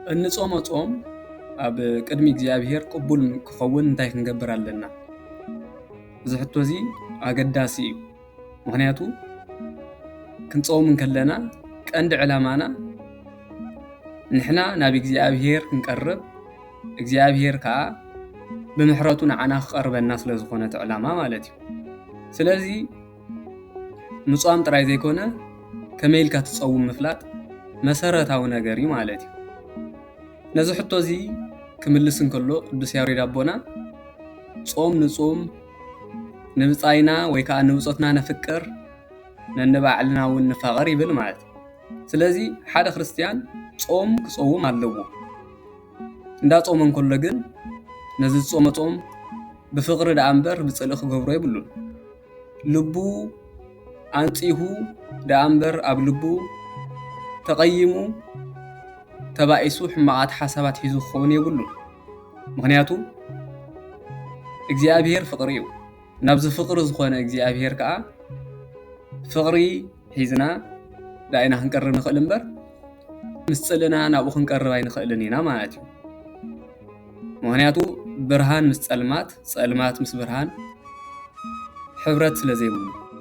እንጾም ጾም ኣብ ቅድሚ እግዚአብሔር ቅቡል ክኸውን እንታይ ክንገብር ኣለና? እዚ ሕቶ እዚ ኣገዳሲ እዩ። ምክንያቱ ክንጾም ከለና ቀንዲ ዕላማና ንሕና ናብ እግዚአብሔር ክንቀርብ እግዚአብሔር ከዓ ብምሕረቱ ንዓና ክቐርበና ስለ ዝኾነ እቲ ዕላማ ማለት እዩ። ስለዚ ምጽዋም ጥራይ ዘይኮነ ከመይ ኢልካ ትጸውም ምፍላጥ መሰረታዊ ነገር እዩ ማለት እዩ። ነዚ ሕቶ እዚ ክምልስ እንከሎ ቅዱስ ያሬድ ኣቦና ጾም ንጹም ንምጻይና ወይ ከዓ ንብጾትና ነፍቅር ነንባዕልና እውን ንፋቐር ይብል ማለት እዩ። ስለዚ ሓደ ክርስቲያን ጾም ክጸውም ኣለዎ። እንዳጾመ እንከሎ ግን ነዚ ዝጾመ ጾም ብፍቕሪ ደኣ እምበር ብጽልኢ ክገብሮ የብሉን። ልቡ ኣንጺሁ ደኣ እምበር ኣብ ልቡ ተቐይሙ ተባኢሱ ሕማቓት ሓሳባት ሒዙ ክኸውን የብሉን። ምክንያቱ እግዚአብሔር ፍቕሪ እዩ። ናብዚ ፍቕሪ ዝኾነ እግዚአብሔር ከዓ ፍቕሪ ሒዝና ዳኢና ክንቀርብ ንኽእል እምበር ምስ ጽልእና ናብኡ ክንቀርብ ኣይንኽእልን ኢና ማለት እዩ። ምክንያቱ ብርሃን ምስ ጸልማት ጸልማት ምስ ብርሃን ሕብረት ስለ ዘይብሉ